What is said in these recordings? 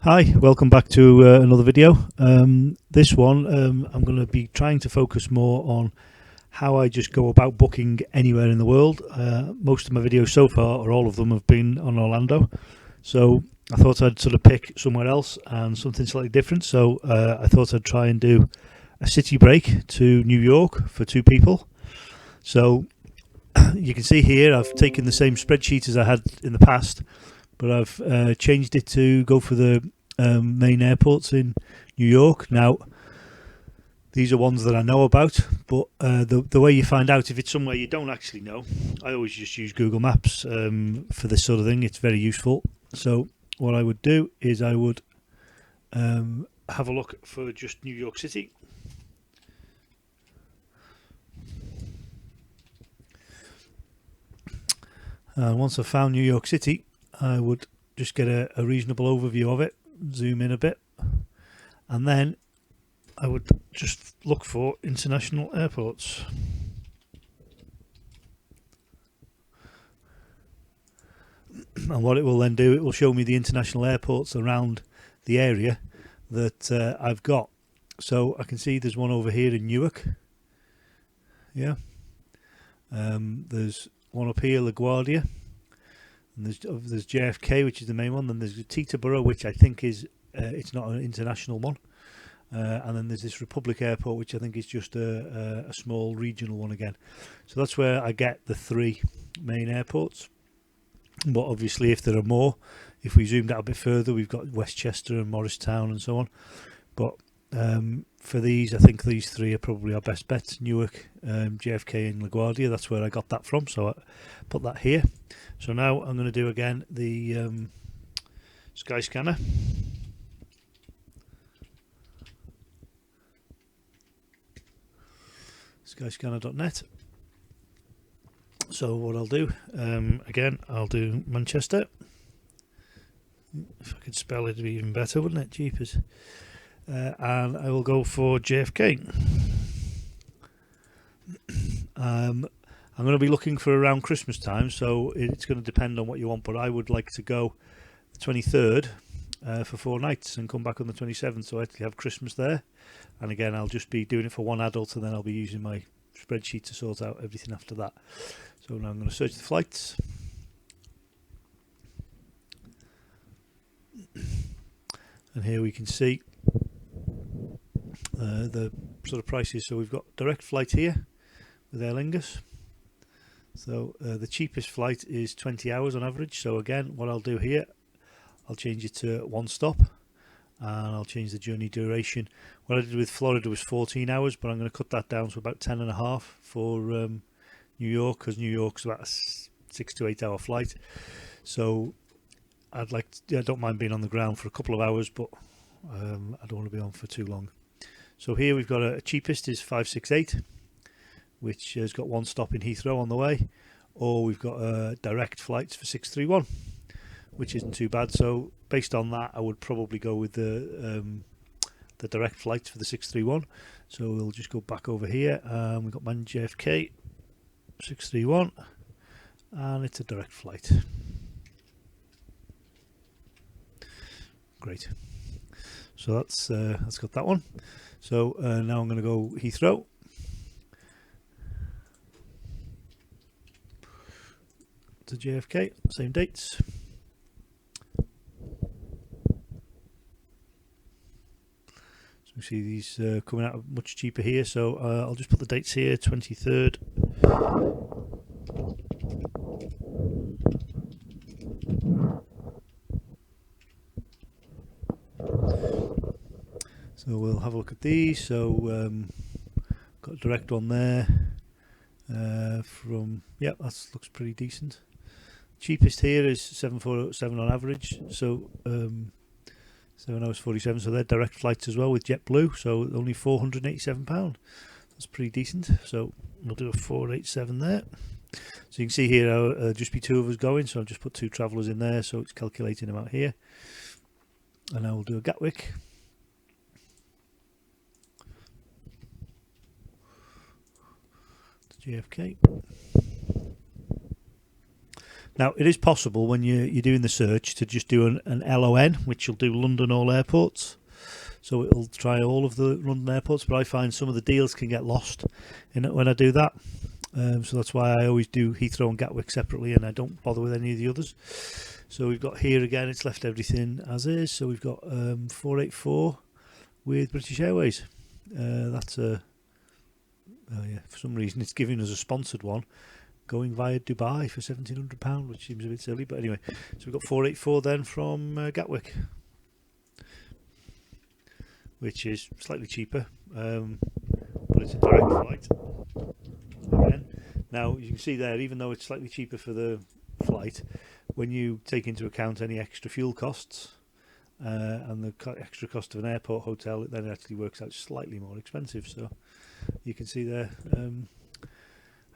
Hi, welcome back to another video. This one I'm going to be trying to focus more on how I just go about booking anywhere in the world. Most of my videos so far, or all of them, have been on Orlando, so I thought I'd sort of pick somewhere else and something slightly different. So I thought I'd try and do a city break to New York for two people. So you can see here I've taken the same spreadsheet as I had in the past, but I've changed it to go for the main airports in New York. Now, these are ones that I know about, but the way you find out if it's somewhere you don't actually know, I always just use Google Maps for this sort of thing. It's very useful. So what I would do is I would have a look for just New York City. And once I've found New York City, I would just get a reasonable overview of it, zoom in a bit, and then I would just look for international airports. And what it will then do, it will show me the international airports around the area that I've got. So I can see there's one over here in Newark. Yeah. There's one up here, LaGuardia. And there's JFK, which is the main one. Then there's Teterboro, which I think is it's not an international one. And then there's this Republic Airport, which I think is just a small regional one again. So that's where I get the three main airports. But obviously, if there are more, if we zoomed out a bit further, we've got Westchester and Morristown and so on. But for these, I think these three are probably our best bets: Newark, JFK, and LaGuardia. That's where I got that from. So I put that here. So now I'm going to do again the Skyscanner. Skyscanner.net. So what I'll do, again, I'll do Manchester. If I could spell it, it'd be even better, wouldn't it? Jeepers. And I will go for JFK. I'm going to be looking for around Christmas time, so it's going to depend on what you want, but I would like to go the 23rd for 4 nights and come back on the 27th, so I actually have Christmas there. And again, I'll just be doing it for one adult, and then I'll be using my spreadsheet to sort out everything after that. So now I'm going to search the flights. And here we can see the sort of prices. So we've got direct flight here with Aer Lingus. So the cheapest flight is 20 hours on average. So again, what I'll do here, I'll change it to one stop. And I'll change the journey duration. What I did with Florida was 14 hours, but I'm going to cut that down to about 10 and a half for New York, because New York's about a 6 to 8 hour flight. So I don't mind being on the ground for a couple of hours, but I don't want to be on for too long. So here we've got a cheapest is 568, which has got one stop in Heathrow on the way, or we've got direct flights for 631, which isn't too bad. So based on that, I would probably go with the direct flights for the 631. So we'll just go back over here. We've got Man JFK 631, and it's a direct flight. Great. So that's got that one. So now I'm going to go Heathrow. To JFK, same dates. You see these coming out much cheaper here, so I'll just put the dates here, 23rd. So we'll have a look at these. So got a direct one there from, yeah, that looks pretty decent. Cheapest here is 747 on average, so 7 hours 47, so they're direct flights as well with JetBlue, so only £487. That's pretty decent. So we'll do a 487 there. So you can see here there'll just be two of us going, so I've just put two travellers in there, so it's calculating them out here. And I will do a Gatwick. To JFK. Now, it is possible when you're doing the search to just do an LON, which will do London all airports. So it'll try all of the London airports, but I find some of the deals can get lost in it when I do that. So that's why I always do Heathrow and Gatwick separately, and I don't bother with any of the others. So we've got here again, it's left everything as is. So we've got 484 with British Airways. That's a... Oh yeah, for some reason it's giving us a sponsored one going via Dubai for £1,700, which seems a bit silly, but anyway. So we've got 484 then from Gatwick, which is slightly cheaper, but it's a direct flight again. Now you can see there, even though it's slightly cheaper for the flight, when you take into account any extra fuel costs and the extra cost of an airport hotel, it then actually works out slightly more expensive. So you can see there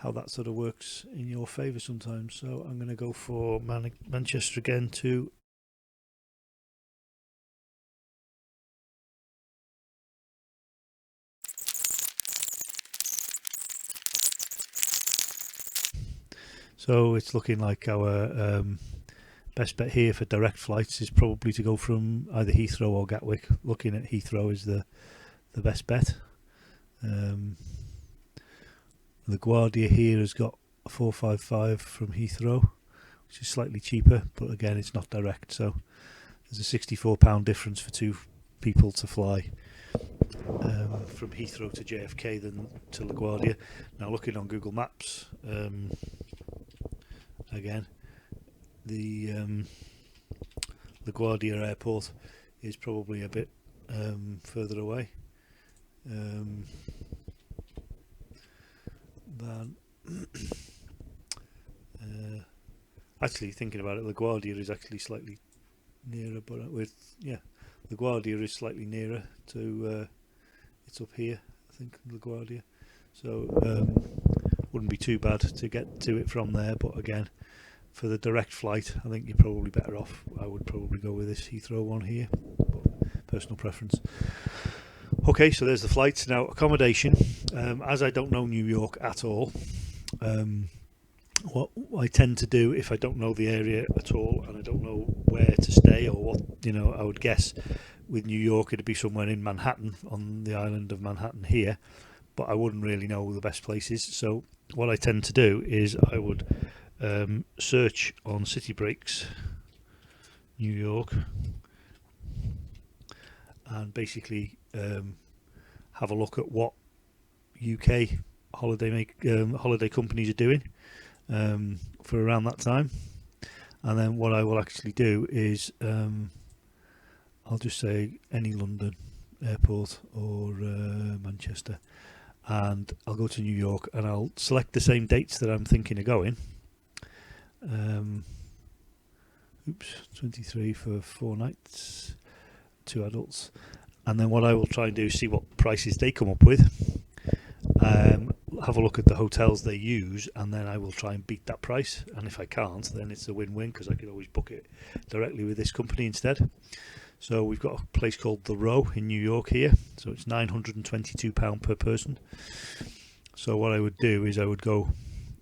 how that sort of works in your favour sometimes. So I'm going to go for Manchester again to... So it's looking like our best bet here for direct flights is probably to go from either Heathrow or Gatwick. Looking at Heathrow is the best bet. LaGuardia here has got a 455 from Heathrow, which is slightly cheaper, but again it's not direct, so there's a £64 difference for two people to fly from Heathrow to JFK than to LaGuardia. Now looking on Google Maps, again the LaGuardia airport is probably a bit further away than actually thinking about it, LaGuardia is actually slightly nearer, but LaGuardia is slightly nearer to it's up here, I think, LaGuardia, so wouldn't be too bad to get to it from there. But again, for the direct flight, I think you're probably better off. I would probably go with this Heathrow one here, but personal preference. Okay, so there's the flights. Now accommodation, as I don't know New York at all, what I tend to do if I don't know the area at all and I don't know where to stay or what, I would guess with New York it'd be somewhere in Manhattan, on the island of Manhattan here, but I wouldn't really know the best places. So what I tend to do is I would search on City Breaks New York and basically have a look at what UK holiday companies are doing for around that time, and then what I will actually do is I'll just say any London airport or Manchester, and I'll go to New York and I'll select the same dates that I'm thinking of going. 23 for 4 nights, 2 adults, and then what I will try and do is see what prices they come up with, have a look at the hotels they use, and then I will try and beat that price, and if I can't, then it's a win-win because I could always book it directly with this company instead. So we've got a place called The Row in New York here, so it's £922 per person. So what I would do is I would go,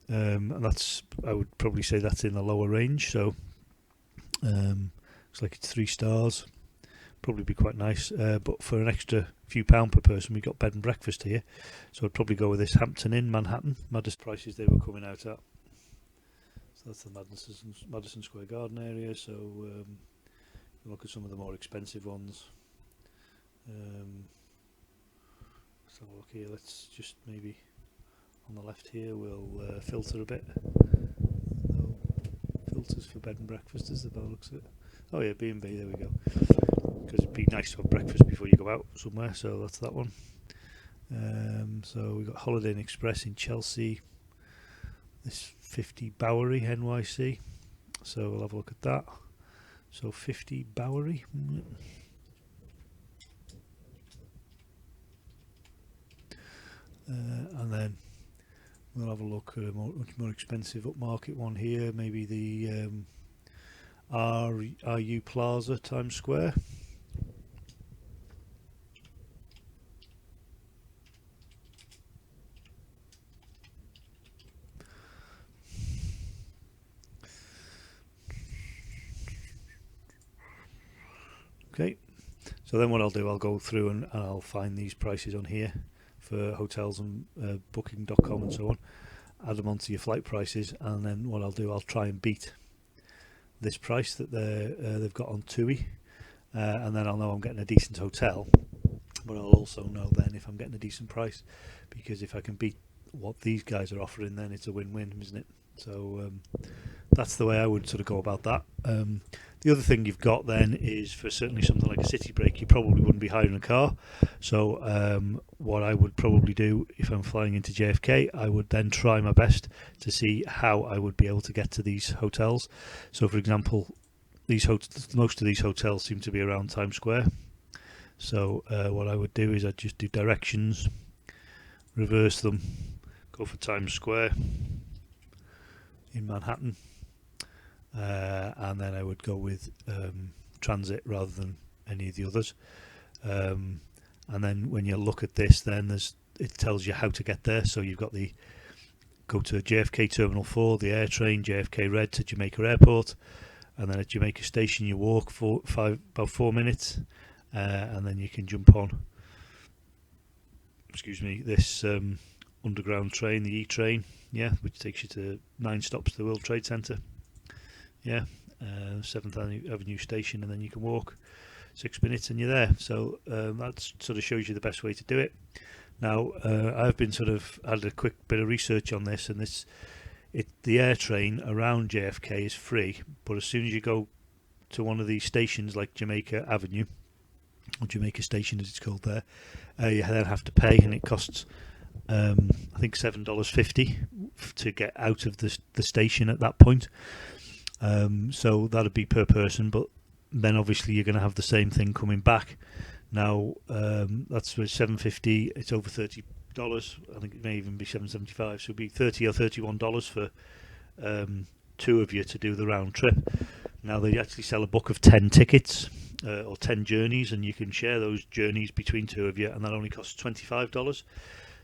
and I would probably say that's in the lower range, so looks like it's 3 stars, probably be quite nice, but for an extra few pound per person we got bed and breakfast here, so I'd probably go with this Hampton Inn Manhattan. Maddest prices they were coming out at. So that's the Madison Square Garden area, so look at some of the more expensive ones. Let's have a look here. Let's just maybe on the left here we'll filter a bit. No filters for bed and breakfast as the bar looks at. Oh yeah, B&B, there we go. Because it'd be nice to have breakfast before you go out somewhere, so that's that one. So we've got Holiday Inn Express in Chelsea. This 50 Bowery NYC. So we'll have a look at that. So 50 Bowery. And then we'll have a look at a much more expensive upmarket one here. Maybe the RU Plaza, Times Square. Okay, so then what I'll do, I'll go through and I'll find these prices on here for hotels and booking.com and so on, add them onto your flight prices, and then what I'll do, I'll try and beat this price that they've got on TUI, and then I'll know I'm getting a decent hotel, but I'll also know then if I'm getting a decent price, because if I can beat what these guys are offering, then it's a win-win, isn't it? So that's the way I would sort of go about that. The other thing you've got then is, for certainly something like a city break, you probably wouldn't be hiring a car. So what I would probably do if I'm flying into JFK, I would then try my best to see how I would be able to get to these hotels. So for example, most of these hotels seem to be around Times Square. So what I would do is I'd just do directions, reverse them, go for Times Square in Manhattan, and then I would go with transit rather than any of the others. And then when you look at this, then it tells you how to get there. So you've got go to JFK Terminal 4, the air train, JFK Red to Jamaica Airport, and then at Jamaica Station you walk for about 4 minutes, and then you can jump on, this underground train, the E-train, which takes you to 9 stops to the World Trade Center, 7th Avenue Station, and then you can walk 6 minutes and you're there. So that sort of shows you the best way to do it. Now I've been had a quick bit of research on this, and the air train around JFK is free, but as soon as you go to one of these stations like Jamaica Avenue, or Jamaica Station as it's called there, you then have to pay, and it costs I think $7.50 to get out of the station at that point. So that'd be per person, but then obviously you're going to have the same thing coming back. Now that's for $7.50. It's over $30. I think it may even be $7.75. So it'd be $30 or $31 for 2 of you to do the round trip. Now they actually sell a book of 10 tickets or 10 journeys, and you can share those journeys between 2 of you, and that only costs $25.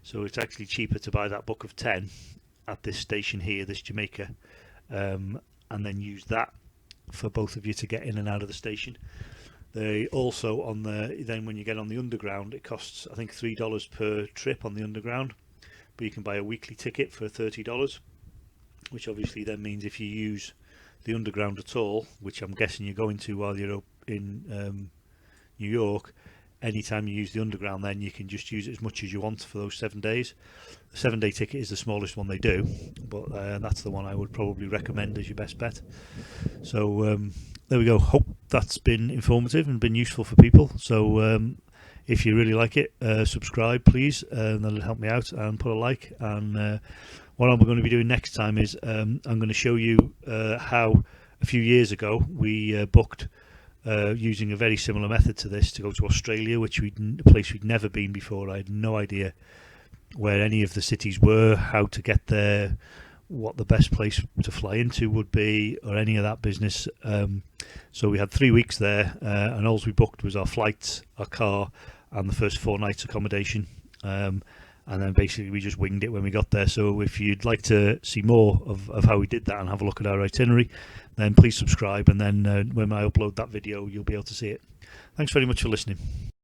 So it's actually cheaper to buy that book of 10 at this station here, this Jamaica, and then use that for both of you to get in and out of the station. They also, then when you get on the underground, it costs I think $3 per trip on the underground, but you can buy a weekly ticket for $30, which obviously then means if you use the underground at all, which I'm guessing you're going to while you're up in New York, anytime you use the underground, then you can just use it as much as you want for those 7 days. The 7-day ticket is the smallest one they do, but that's the one I would probably recommend as your best bet. So there we go. Hope that's been informative and been useful for people. So if you really like it, subscribe please, that'll help me out, and put a like. And what I'm going to be doing next time is I'm going to show you how a few years ago we booked using a very similar method to this to go to Australia, a place we'd never been before. I had no idea where any of the cities were, how to get there, what the best place to fly into would be, or any of that business. So we had 3 weeks there, and all we booked was our flights, our car, and the first 4 nights accommodation. And then basically we just winged it when we got there. So if you'd like to see more of how we did that and have a look at our itinerary, then please subscribe, and then when I upload that video you'll be able to see it. Thanks very much for listening.